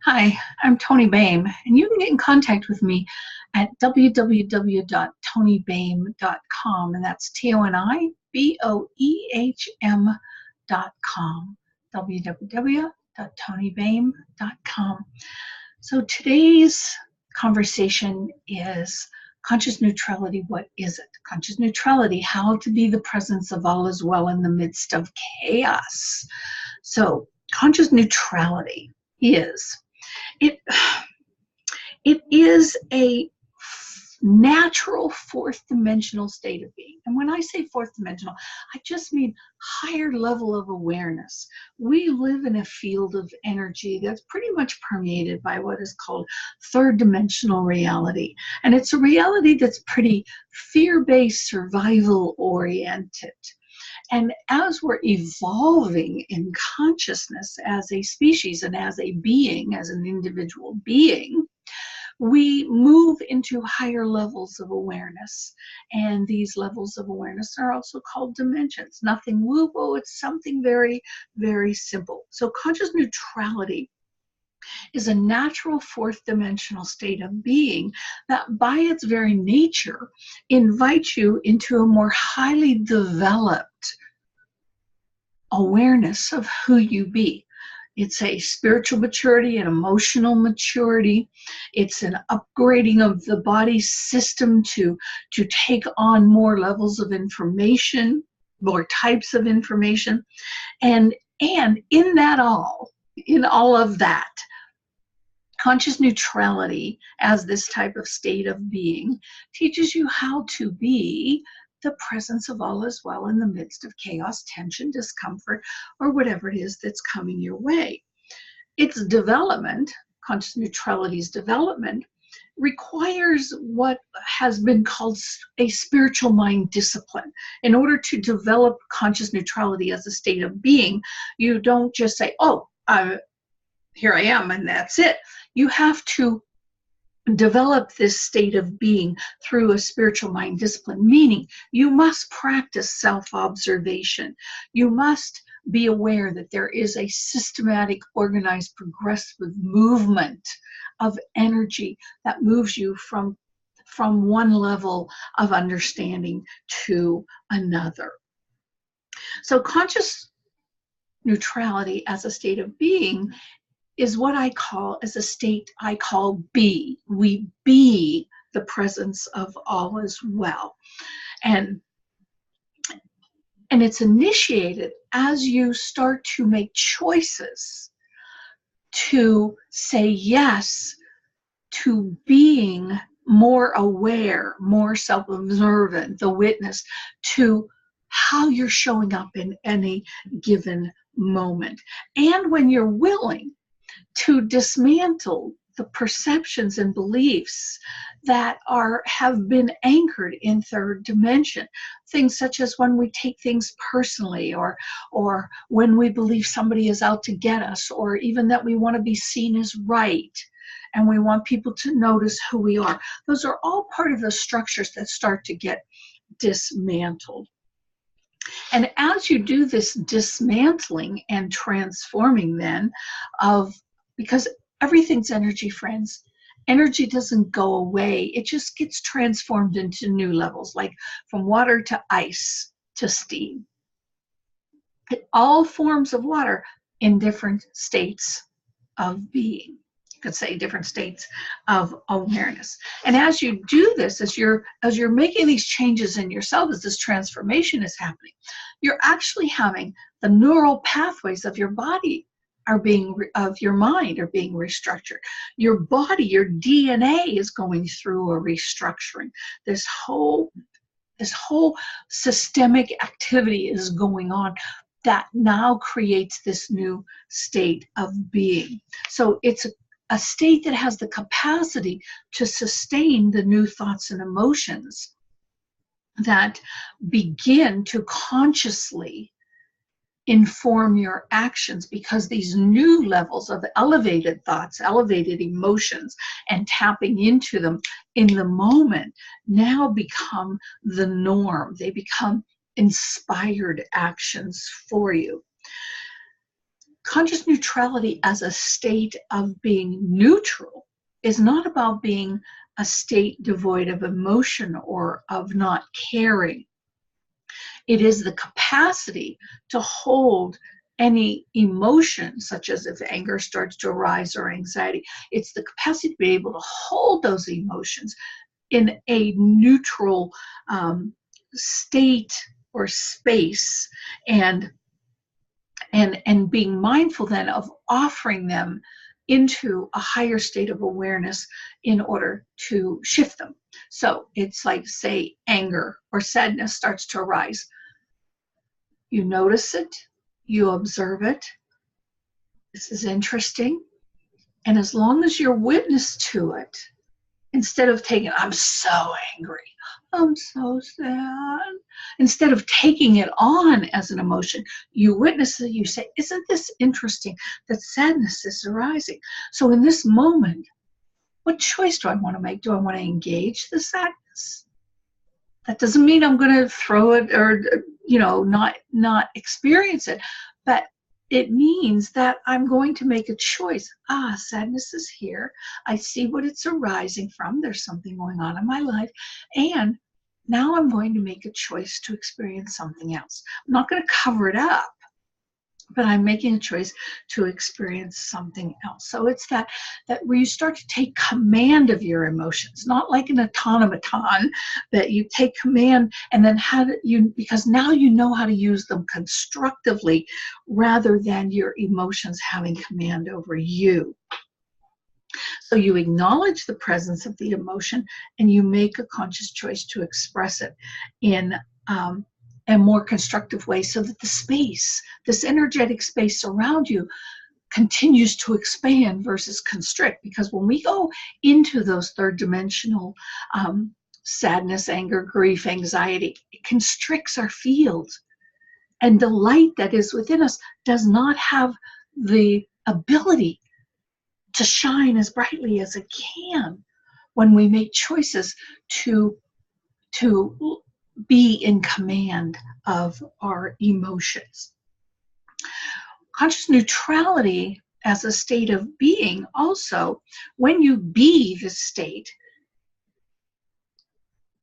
Hi, I'm Tony Baim, and you can get in contact with me at www.tonybaim.com, and that's TonyBoehm.com, www.tonybaim.com. So today's conversation is conscious neutrality. What is it? Conscious neutrality, how to be the presence of all is well in the midst of chaos. So conscious neutrality is it it is a natural fourth dimensional state of being. And when I say fourth dimensional, I just mean higher level of awareness. We live in a field of energy that's pretty much permeated by what is called third dimensional reality. And it's a reality that's pretty fear-based, survival oriented. And as we're evolving in consciousness as a species and as a being, as an individual being, we move into higher levels of awareness. And these levels of awareness are also called dimensions. Nothing woo-woo, it's something very, very simple. So conscious neutrality is a natural fourth dimensional state of being that by its very nature invites you into a more highly developed awareness of who you be. It's a spiritual maturity, an emotional maturity. It's an upgrading of the body system to take on more levels of information, more types of information. And in all of that, conscious neutrality as this type of state of being teaches you how to be the presence of all is well in the midst of chaos, tension, discomfort, or whatever it is that's coming your way. Its development, conscious neutrality's development, requires what has been called a spiritual mind discipline. In order to develop conscious neutrality as a state of being, you don't just say, oh, here I am, and that's it. You have to develop this state of being through a spiritual mind discipline, meaning you must practice self-observation. You must be aware that there is a systematic, organized, progressive movement of energy that moves you from one level of understanding to another. So conscious neutrality as a state of being is what I call, as a state I call be. We be the presence of all is well. And it's initiated as you start to make choices to say yes to being more aware, more self-observant, the witness to how you're showing up in any given moment. And when you're willing to dismantle the perceptions and beliefs that have been anchored in third dimension. Things such as when we take things personally, or when we believe somebody is out to get us, or even that we want to be seen as right and we want people to notice who we are. Those are all part of the structures that start to get dismantled. And as you do this dismantling and transforming then because everything's energy, friends. Energy doesn't go away. It just gets transformed into new levels, like from water to ice to steam. All forms of water in different states of being. You could say different states of awareness. And as you do this, as you're making these changes in yourself, as this transformation is happening, you're actually having the neural pathways of your body of your mind are being restructured. Your body, your DNA is going through a restructuring. This whole systemic activity is going on that now creates this new state of being. So it's a state that has the capacity to sustain the new thoughts and emotions that begin to consciously inform your actions, because these new levels of elevated thoughts, elevated emotions, and tapping into them in the moment now become the norm. They become inspired actions for you. Conscious neutrality as a state of being neutral is not about being a state devoid of emotion or of not caring. It is the capacity to hold any emotion, such as if anger starts to arise or anxiety. It's the capacity to be able to hold those emotions in a neutral state or space, and being mindful then of offering them into a higher state of awareness in order to shift them. So it's like, say, anger or sadness starts to arise. You notice it, you observe it. This is interesting. And as long as you're witness to it, instead of taking, I'm so angry, I'm so sad, instead of taking it on as an emotion, you witness it, you say, isn't this interesting that sadness is arising? So in this moment, what choice do I want to make? Do I want to engage the sadness? That doesn't mean I'm going to throw it or, not experience it, but it means that I'm going to make a choice. Sadness is here. I see what it's arising from. There's something going on in my life. And now I'm going to make a choice to experience something else. I'm not going to cover it up, but I'm making a choice to experience something else. So it's that where you start to take command of your emotions, not like an automaton, that you take command and then because now you know how to use them constructively rather than your emotions having command over you. So you acknowledge the presence of the emotion and you make a conscious choice to express it in a more constructive way, so that the space, this energetic space around you, continues to expand versus constrict. Because when we go into those third dimensional sadness, anger, grief, anxiety, it constricts our field. And the light that is within us does not have the ability to shine as brightly as it can when we make choices to be in command of our emotions. Conscious neutrality as a state of being also, when you be this state,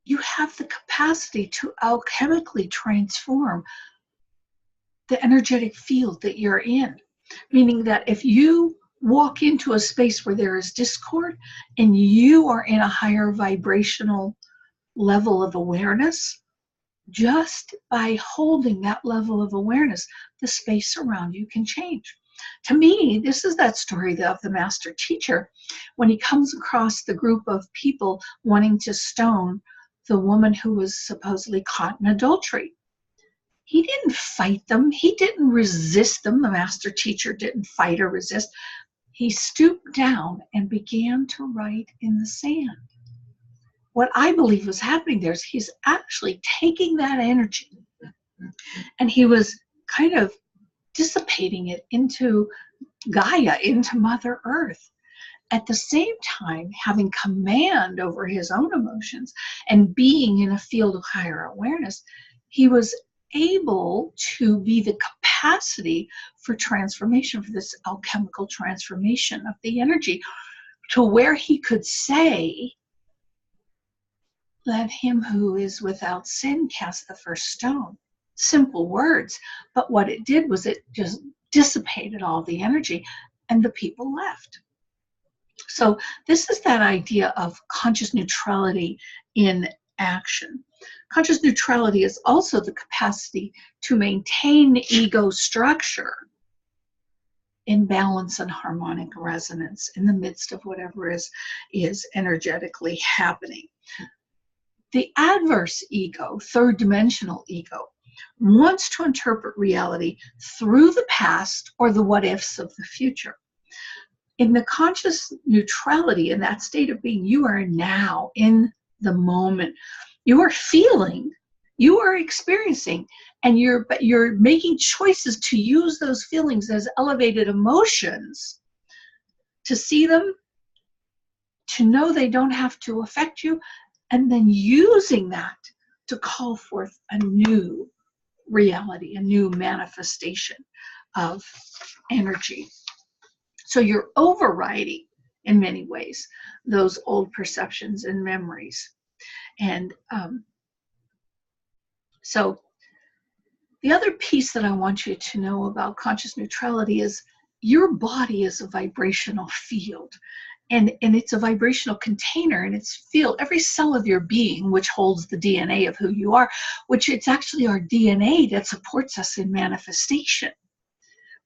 you have the capacity to alchemically transform the energetic field that you're in. Meaning that if you walk into a space where there is discord and you are in a higher vibrational level of awareness, just by holding that level of awareness, the space around you can change. To me, this is that story of the master teacher when he comes across the group of people wanting to stone the woman who was supposedly caught in adultery. He didn't fight them. He didn't resist them. The master teacher didn't fight or resist. He stooped down and began to write in the sand. What I believe was happening there is he's actually taking that energy and he was kind of dissipating it into Gaia, into Mother Earth. At the same time, having command over his own emotions and being in a field of higher awareness, he was able to be the capacity for transformation, for this alchemical transformation of the energy, to where he could say, let him who is without sin cast the first stone. Simple words, but what it did was it just dissipated all the energy and the people left. So this is that idea of conscious neutrality in action. Conscious neutrality is also the capacity to maintain ego structure in balance and harmonic resonance in the midst of whatever is energetically happening. The adverse ego, third dimensional ego, wants to interpret reality through the past or the what ifs of the future. In the conscious neutrality, in that state of being, you are now in the moment. You are feeling, you are experiencing, and you're making choices to use those feelings as elevated emotions, to see them, to know they don't have to affect you, and then using that to call forth a new reality, a new manifestation of energy. So you're overriding, in many ways, those old perceptions and memories. And so the other piece that I want you to know about conscious neutrality is your body is a vibrational field. And it's a vibrational container, and it's field. Every cell of your being, which holds the DNA of who you are, which it's actually our DNA that supports us in manifestation.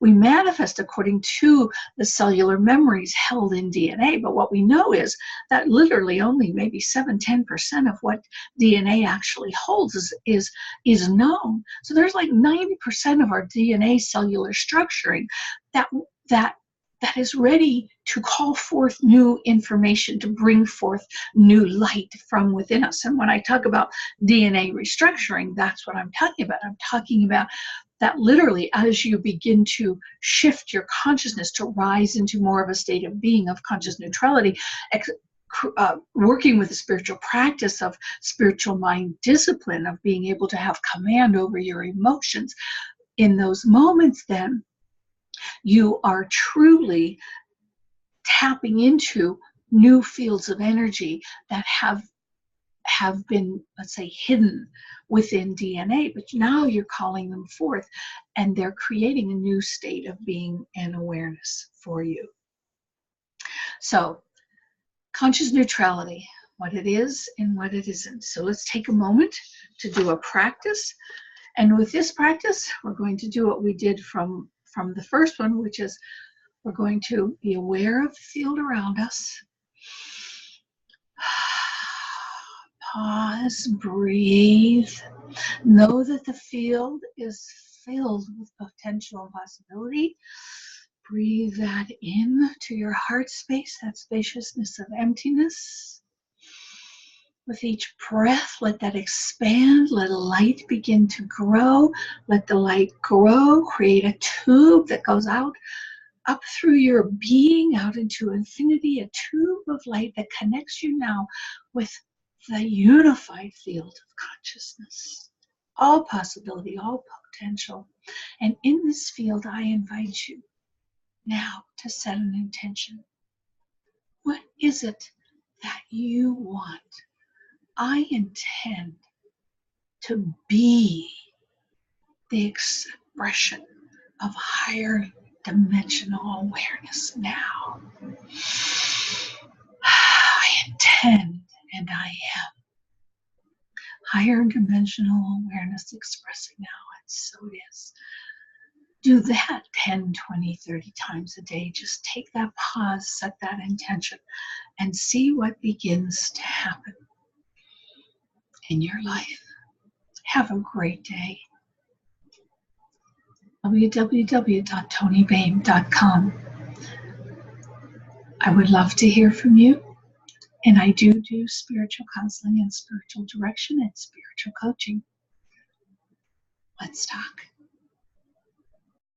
We manifest according to the cellular memories held in DNA, but what we know is that literally only maybe 7-10% of what DNA actually holds is known. So there's like 90% of our DNA cellular structuring that is ready to call forth new information, to bring forth new light from within us. And when I talk about DNA restructuring, that's what I'm talking about. I'm talking about that literally as you begin to shift your consciousness to rise into more of a state of being, of conscious neutrality, working with the spiritual practice of spiritual mind discipline, of being able to have command over your emotions, in those moments then you are truly tapping into new fields of energy that have been, let's say, hidden within DNA, but now you're calling them forth, and they're creating a new state of being and awareness for you. So, conscious neutrality, what it is and what it isn't. So let's take a moment to do a practice. And with this practice, we're going to do what we did from the first one, which is we're going to be aware of the field around us. Pause, breathe. Know that the field is filled with potential and possibility. Breathe that in to your heart space, that spaciousness of emptiness. With each breath, let that expand. Let light begin to grow. Let the light grow. Create a tube that goes out up through your being, out into infinity, a tube of light that connects you now with the unified field of consciousness. All possibility, all potential. And in this field, I invite you now to set an intention. What is it that you want? I intend to be the expression of higher dimensional awareness now. I intend, and I am higher dimensional awareness expressing now, and so it is. Do that 10, 20, 30 times a day. Just take that pause, set that intention, and see what begins to happen in your life. Have a great day. www.tonybain.com. I would love to hear from you. And I do spiritual counseling and spiritual direction and spiritual coaching. Let's talk.